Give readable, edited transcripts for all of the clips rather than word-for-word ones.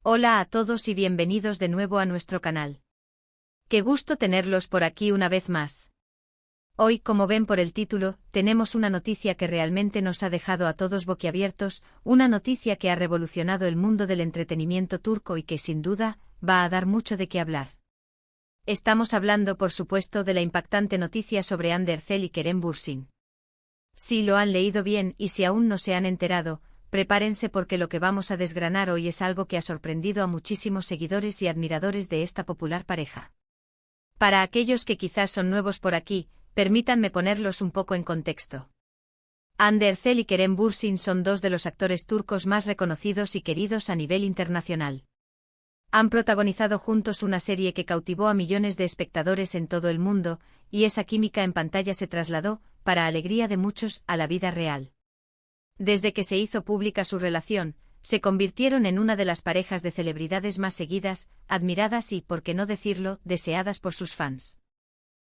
Hola a todos y bienvenidos de nuevo a nuestro canal. Qué gusto tenerlos por aquí una vez más. Hoy, como ven por el título, tenemos una noticia que realmente nos ha dejado a todos boquiabiertos, una noticia que ha revolucionado el mundo del entretenimiento turco y que sin duda va a dar mucho de qué hablar. Estamos hablando, por supuesto, de la impactante noticia sobre Hande Erçel y Kerem Bürsin. Si lo han leído bien y si aún no se han enterado, prepárense porque lo que vamos a desgranar hoy es algo que ha sorprendido a muchísimos seguidores y admiradores de esta popular pareja. Para aquellos que quizás son nuevos por aquí, permítanme ponerlos un poco en contexto. Hande Erçel y Kerem Bürsin son dos de los actores turcos más reconocidos y queridos a nivel internacional. Han protagonizado juntos una serie que cautivó a millones de espectadores en todo el mundo, y esa química en pantalla se trasladó, para alegría de muchos, a la vida real. Desde que se hizo pública su relación, se convirtieron en una de las parejas de celebridades más seguidas, admiradas y, por qué no decirlo, deseadas por sus fans.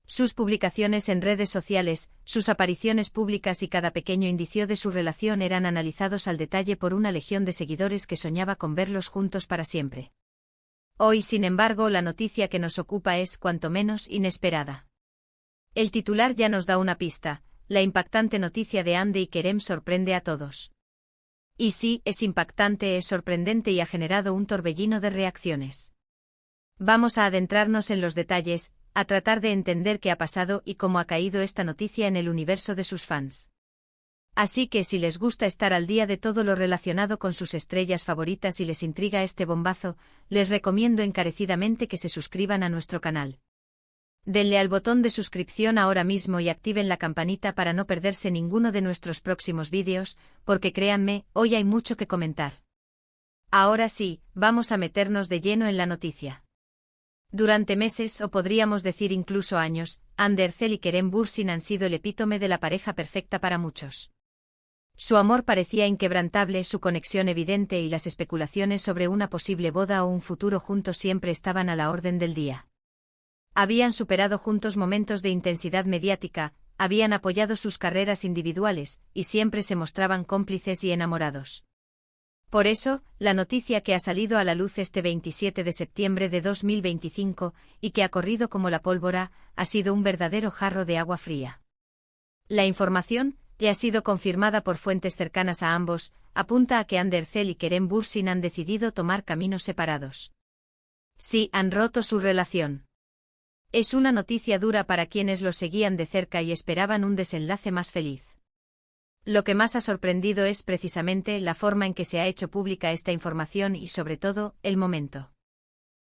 Sus publicaciones en redes sociales, sus apariciones públicas y cada pequeño indicio de su relación eran analizados al detalle por una legión de seguidores que soñaba con verlos juntos para siempre. Hoy, sin embargo, la noticia que nos ocupa es cuanto menos inesperada. El titular ya nos da una pista: la impactante noticia de Hande y Kerem sorprende a todos. Y sí, es impactante, es sorprendente y ha generado un torbellino de reacciones. Vamos a adentrarnos en los detalles, a tratar de entender qué ha pasado y cómo ha caído esta noticia en el universo de sus fans. Así que si les gusta estar al día de todo lo relacionado con sus estrellas favoritas y les intriga este bombazo, les recomiendo encarecidamente que se suscriban a nuestro canal. Denle al botón de suscripción ahora mismo y activen la campanita para no perderse ninguno de nuestros próximos vídeos, porque créanme, hoy hay mucho que comentar. Ahora sí, vamos a meternos de lleno en la noticia. Durante meses, o podríamos decir incluso años, Hande Erçel y Kerem Bürsin han sido el epítome de la pareja perfecta para muchos. Su amor parecía inquebrantable, su conexión evidente y las especulaciones sobre una posible boda o un futuro juntos siempre estaban a la orden del día. Habían superado juntos momentos de intensidad mediática, habían apoyado sus carreras individuales, y siempre se mostraban cómplices y enamorados. Por eso, la noticia que ha salido a la luz este 27 de septiembre de 2025, y que ha corrido como la pólvora, ha sido un verdadero jarro de agua fría. La información, que ha sido confirmada por fuentes cercanas a ambos, apunta a que Hande Erçel y Kerem Bürsin han decidido tomar caminos separados. Sí, han roto su relación. Es una noticia dura para quienes los seguían de cerca y esperaban un desenlace más feliz. Lo que más ha sorprendido es precisamente la forma en que se ha hecho pública esta información y, sobre todo, el momento.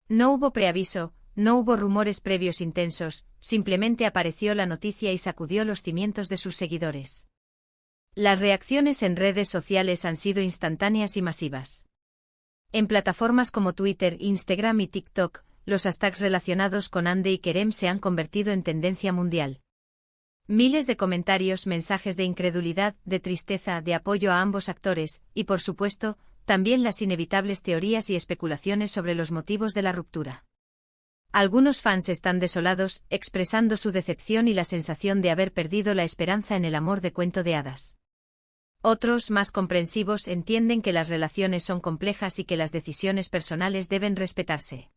No hubo preaviso, no hubo rumores previos intensos, simplemente apareció la noticia y sacudió los cimientos de sus seguidores. Las reacciones en redes sociales han sido instantáneas y masivas. En plataformas como Twitter, Instagram y TikTok, los hashtags relacionados con Hande y Kerem se han convertido en tendencia mundial. Miles de comentarios, mensajes de incredulidad, de tristeza, de apoyo a ambos actores, y por supuesto, también las inevitables teorías y especulaciones sobre los motivos de la ruptura. Algunos fans están desolados, expresando su decepción y la sensación de haber perdido la esperanza en el amor de cuento de hadas. Otros, más comprensivos, entienden que las relaciones son complejas y que las decisiones personales deben respetarse.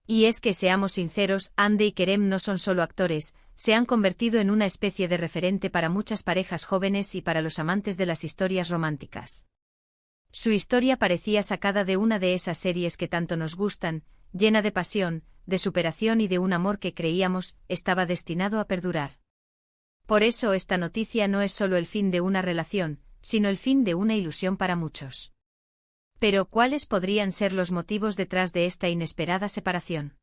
Y es que, seamos sinceros, Hande y Kerem no son solo actores, se han convertido en una especie de referente para muchas parejas jóvenes y para los amantes de las historias románticas. Su historia parecía sacada de una de esas series que tanto nos gustan, llena de pasión, de superación y de un amor que creíamos estaba destinado a perdurar. Por eso esta noticia no es solo el fin de una relación, sino el fin de una ilusión para muchos. Pero, ¿cuáles podrían ser los motivos detrás de esta inesperada separación?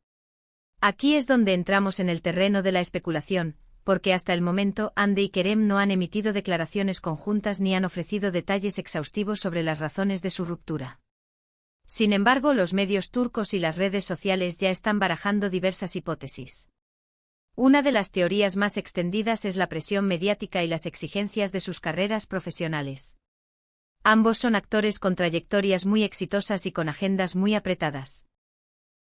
Aquí es donde entramos en el terreno de la especulación, porque hasta el momento Hande y Kerem no han emitido declaraciones conjuntas ni han ofrecido detalles exhaustivos sobre las razones de su ruptura. Sin embargo, los medios turcos y las redes sociales ya están barajando diversas hipótesis. Una de las teorías más extendidas es la presión mediática y las exigencias de sus carreras profesionales. Ambos son actores con trayectorias muy exitosas y con agendas muy apretadas.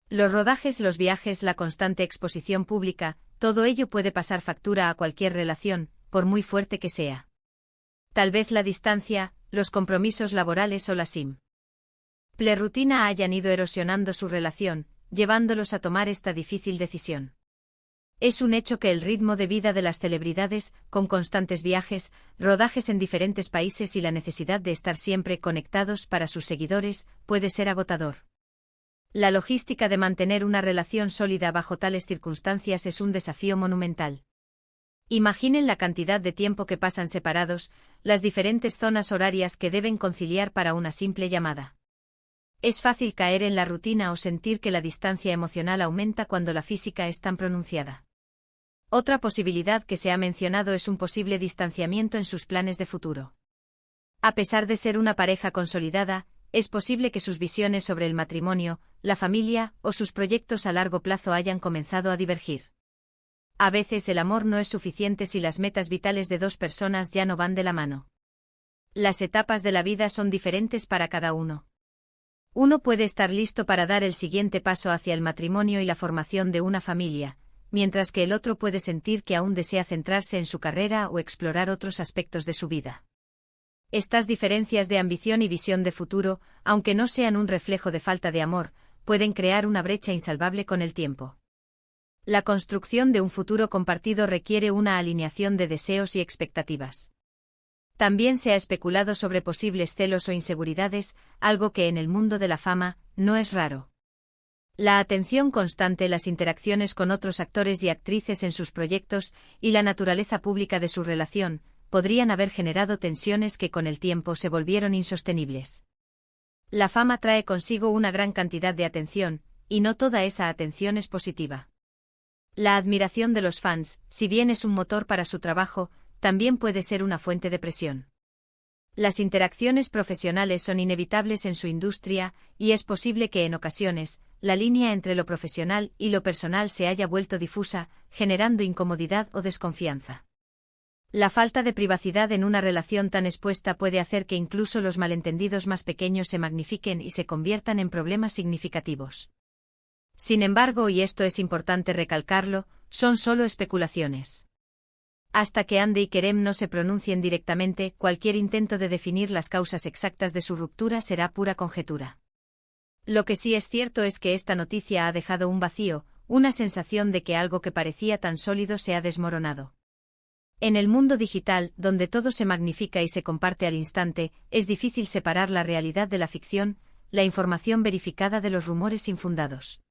Los rodajes, los viajes, la constante exposición pública, todo ello puede pasar factura a cualquier relación, por muy fuerte que sea. Tal vez la distancia, los compromisos laborales o la SIM. Rutina hayan ido erosionando su relación, llevándolos a tomar esta difícil decisión. Es un hecho que el ritmo de vida de las celebridades, con constantes viajes, rodajes en diferentes países y la necesidad de estar siempre conectados para sus seguidores, puede ser agotador. La logística de mantener una relación sólida bajo tales circunstancias es un desafío monumental. Imaginen la cantidad de tiempo que pasan separados, las diferentes zonas horarias que deben conciliar para una simple llamada. Es fácil caer en la rutina o sentir que la distancia emocional aumenta cuando la física es tan pronunciada. Otra posibilidad que se ha mencionado es un posible distanciamiento en sus planes de futuro. A pesar de ser una pareja consolidada, es posible que sus visiones sobre el matrimonio, la familia o sus proyectos a largo plazo hayan comenzado a divergir. A veces el amor no es suficiente si las metas vitales de dos personas ya no van de la mano. Las etapas de la vida son diferentes para cada uno. Uno puede estar listo para dar el siguiente paso hacia el matrimonio y la formación de una familia, mientras que el otro puede sentir que aún desea centrarse en su carrera o explorar otros aspectos de su vida. Estas diferencias de ambición y visión de futuro, aunque no sean un reflejo de falta de amor, pueden crear una brecha insalvable con el tiempo. La construcción de un futuro compartido requiere una alineación de deseos y expectativas. También se ha especulado sobre posibles celos o inseguridades, algo que en el mundo de la fama no es raro. La atención constante, las interacciones con otros actores y actrices en sus proyectos y la naturaleza pública de su relación podrían haber generado tensiones que con el tiempo se volvieron insostenibles. La fama trae consigo una gran cantidad de atención, y no toda esa atención es positiva. La admiración de los fans, si bien es un motor para su trabajo, también puede ser una fuente de presión. Las interacciones profesionales son inevitables en su industria, y es posible que en ocasiones, la línea entre lo profesional y lo personal se haya vuelto difusa, generando incomodidad o desconfianza. La falta de privacidad en una relación tan expuesta puede hacer que incluso los malentendidos más pequeños se magnifiquen y se conviertan en problemas significativos. Sin embargo, y esto es importante recalcarlo, son solo especulaciones. Hasta que Andy y Kerem no se pronuncien directamente, cualquier intento de definir las causas exactas de su ruptura será pura conjetura. Lo que sí es cierto es que esta noticia ha dejado un vacío, una sensación de que algo que parecía tan sólido se ha desmoronado. En el mundo digital, donde todo se magnifica y se comparte al instante, es difícil separar la realidad de la ficción, la información verificada de los rumores infundados.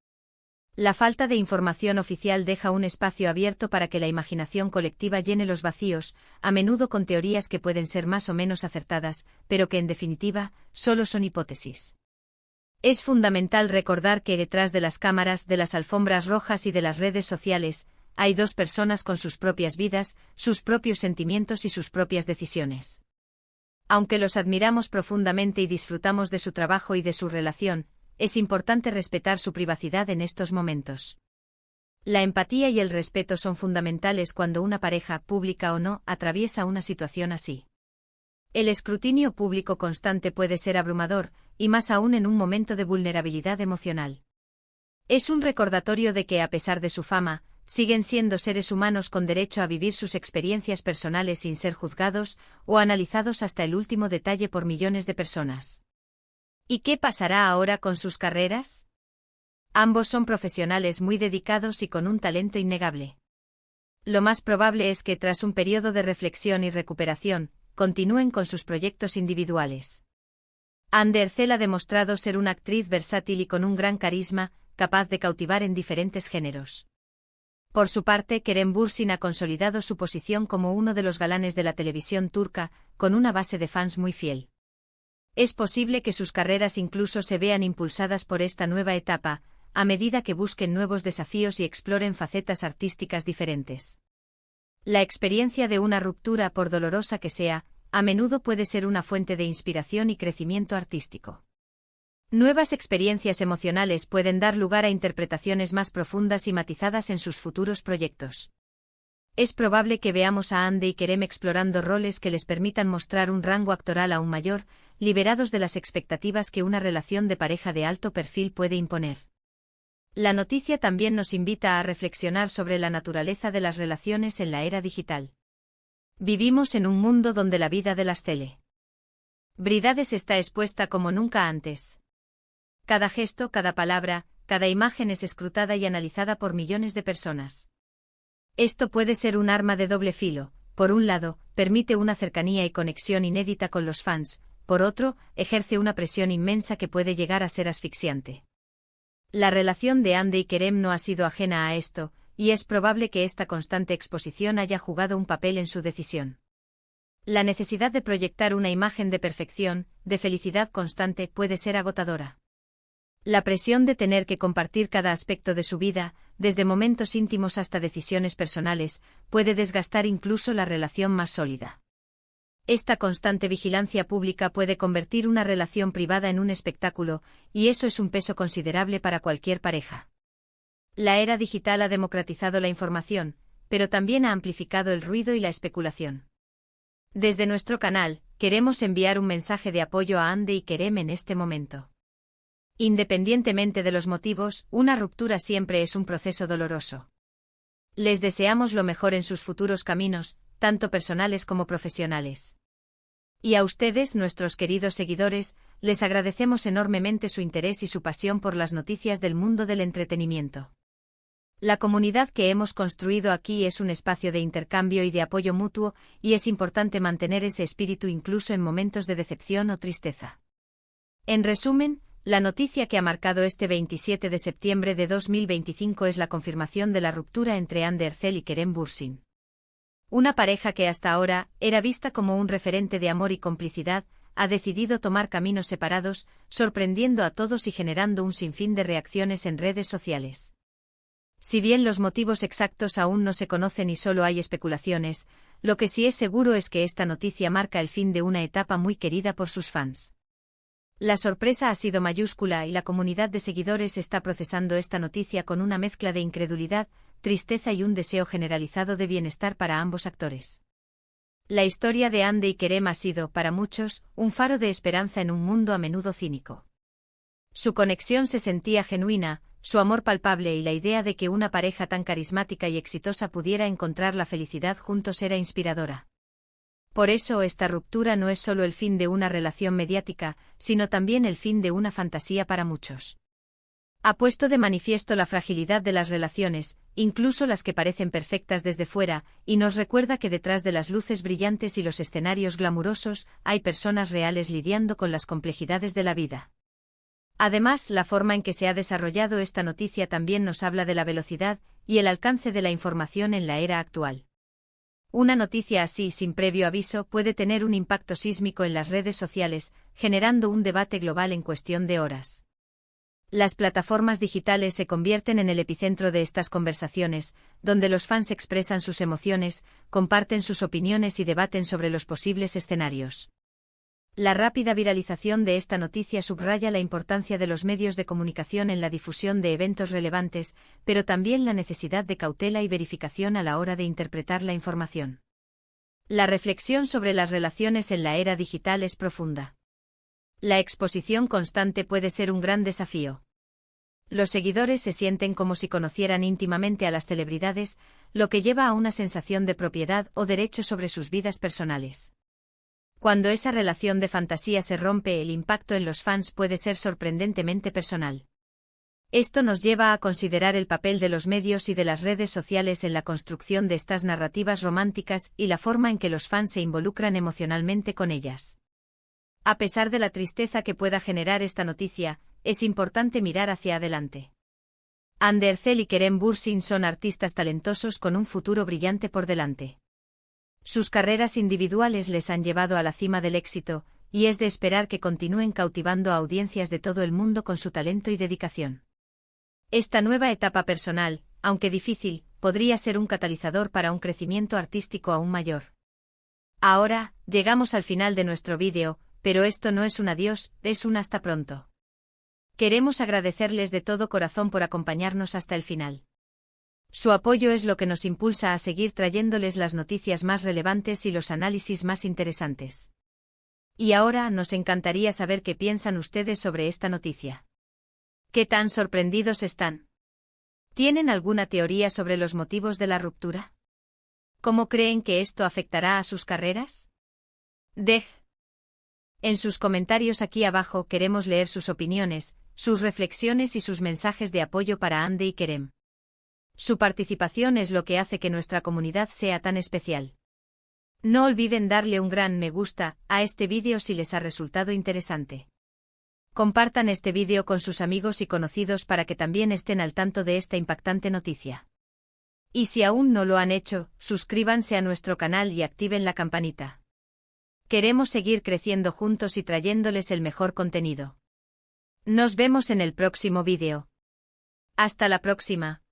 La falta de información oficial deja un espacio abierto para que la imaginación colectiva llene los vacíos, a menudo con teorías que pueden ser más o menos acertadas, pero que en definitiva, solo son hipótesis. Es fundamental recordar que detrás de las cámaras, de las alfombras rojas y de las redes sociales, hay dos personas con sus propias vidas, sus propios sentimientos y sus propias decisiones. Aunque los admiramos profundamente y disfrutamos de su trabajo y de su relación, es importante respetar su privacidad en estos momentos. La empatía y el respeto son fundamentales cuando una pareja, pública o no, atraviesa una situación así. El escrutinio público constante puede ser abrumador, y más aún en un momento de vulnerabilidad emocional. Es un recordatorio de que, a pesar de su fama, siguen siendo seres humanos con derecho a vivir sus experiencias personales sin ser juzgados o analizados hasta el último detalle por millones de personas. ¿Y qué pasará ahora con sus carreras? Ambos son profesionales muy dedicados y con un talento innegable. Lo más probable es que tras un periodo de reflexión y recuperación, continúen con sus proyectos individuales. Andercel ha demostrado ser una actriz versátil y con un gran carisma, capaz de cautivar en diferentes géneros. Por su parte, Kerem Bürsin ha consolidado su posición como uno de los galanes de la televisión turca, con una base de fans muy fiel. Es posible que sus carreras incluso se vean impulsadas por esta nueva etapa, a medida que busquen nuevos desafíos y exploren facetas artísticas diferentes. La experiencia de una ruptura, por dolorosa que sea, a menudo puede ser una fuente de inspiración y crecimiento artístico. Nuevas experiencias emocionales pueden dar lugar a interpretaciones más profundas y matizadas en sus futuros proyectos. Es probable que veamos a Andy y Kerem explorando roles que les permitan mostrar un rango actoral aún mayor, liberados de las expectativas que una relación de pareja de alto perfil puede imponer. La noticia también nos invita a reflexionar sobre la naturaleza de las relaciones en la era digital. Vivimos en un mundo donde la vida de las celebridades está expuesta como nunca antes. Cada gesto, cada palabra, cada imagen es escrutada y analizada por millones de personas. Esto puede ser un arma de doble filo. Por un lado, permite una cercanía y conexión inédita con los fans, por otro, ejerce una presión inmensa que puede llegar a ser asfixiante. La relación de Hande y Kerem no ha sido ajena a esto, y es probable que esta constante exposición haya jugado un papel en su decisión. La necesidad de proyectar una imagen de perfección, de felicidad constante, puede ser agotadora. La presión de tener que compartir cada aspecto de su vida, desde momentos íntimos hasta decisiones personales, puede desgastar incluso la relación más sólida. Esta constante vigilancia pública puede convertir una relación privada en un espectáculo, y eso es un peso considerable para cualquier pareja. La era digital ha democratizado la información, pero también ha amplificado el ruido y la especulación. Desde nuestro canal, queremos enviar un mensaje de apoyo a Hande y Kerem en este momento. Independientemente de los motivos, una ruptura siempre es un proceso doloroso. Les deseamos lo mejor en sus futuros caminos, tanto personales como profesionales. Y a ustedes, nuestros queridos seguidores, les agradecemos enormemente su interés y su pasión por las noticias del mundo del entretenimiento. La comunidad que hemos construido aquí es un espacio de intercambio y de apoyo mutuo, y es importante mantener ese espíritu incluso en momentos de decepción o tristeza. En resumen, la noticia que ha marcado este 27 de septiembre de 2025 es la confirmación de la ruptura entre Hande Erçel y Kerem Bürsin. Una pareja que hasta ahora era vista como un referente de amor y complicidad, ha decidido tomar caminos separados, sorprendiendo a todos y generando un sinfín de reacciones en redes sociales. Si bien los motivos exactos aún no se conocen y solo hay especulaciones, lo que sí es seguro es que esta noticia marca el fin de una etapa muy querida por sus fans. La sorpresa ha sido mayúscula y la comunidad de seguidores está procesando esta noticia con una mezcla de incredulidad, tristeza y un deseo generalizado de bienestar para ambos actores. La historia de Hande y Kerem ha sido, para muchos, un faro de esperanza en un mundo a menudo cínico. Su conexión se sentía genuina, su amor palpable y la idea de que una pareja tan carismática y exitosa pudiera encontrar la felicidad juntos era inspiradora. Por eso esta ruptura no es solo el fin de una relación mediática, sino también el fin de una fantasía para muchos. Ha puesto de manifiesto la fragilidad de las relaciones, incluso las que parecen perfectas desde fuera, y nos recuerda que detrás de las luces brillantes y los escenarios glamurosos, hay personas reales lidiando con las complejidades de la vida. Además, la forma en que se ha desarrollado esta noticia también nos habla de la velocidad y el alcance de la información en la era actual. Una noticia así sin previo aviso puede tener un impacto sísmico en las redes sociales, generando un debate global en cuestión de horas. Las plataformas digitales se convierten en el epicentro de estas conversaciones, donde los fans expresan sus emociones, comparten sus opiniones y debaten sobre los posibles escenarios. La rápida viralización de esta noticia subraya la importancia de los medios de comunicación en la difusión de eventos relevantes, pero también la necesidad de cautela y verificación a la hora de interpretar la información. La reflexión sobre las relaciones en la era digital es profunda. La exposición constante puede ser un gran desafío. Los seguidores se sienten como si conocieran íntimamente a las celebridades, lo que lleva a una sensación de propiedad o derecho sobre sus vidas personales. Cuando esa relación de fantasía se rompe, el impacto en los fans puede ser sorprendentemente personal. Esto nos lleva a considerar el papel de los medios y de las redes sociales en la construcción de estas narrativas románticas y la forma en que los fans se involucran emocionalmente con ellas. A pesar de la tristeza que pueda generar esta noticia, es importante mirar hacia adelante. Hande Erçel y Kerem Bürsin son artistas talentosos con un futuro brillante por delante. Sus carreras individuales les han llevado a la cima del éxito, y es de esperar que continúen cautivando a audiencias de todo el mundo con su talento y dedicación. Esta nueva etapa personal, aunque difícil, podría ser un catalizador para un crecimiento artístico aún mayor. Ahora, llegamos al final de nuestro vídeo, pero esto no es un adiós, es un hasta pronto. Queremos agradecerles de todo corazón por acompañarnos hasta el final. Su apoyo es lo que nos impulsa a seguir trayéndoles las noticias más relevantes y los análisis más interesantes. Y ahora nos encantaría saber qué piensan ustedes sobre esta noticia. ¿Qué tan sorprendidos están? ¿Tienen alguna teoría sobre los motivos de la ruptura? ¿Cómo creen que esto afectará a sus carreras? En sus comentarios aquí abajo queremos leer sus opiniones, sus reflexiones y sus mensajes de apoyo para Ande y Kerem. Su participación es lo que hace que nuestra comunidad sea tan especial. No olviden darle un gran me gusta a este vídeo si les ha resultado interesante. Compartan este vídeo con sus amigos y conocidos para que también estén al tanto de esta impactante noticia. Y si aún no lo han hecho, suscríbanse a nuestro canal y activen la campanita. Queremos seguir creciendo juntos y trayéndoles el mejor contenido. Nos vemos en el próximo vídeo. Hasta la próxima.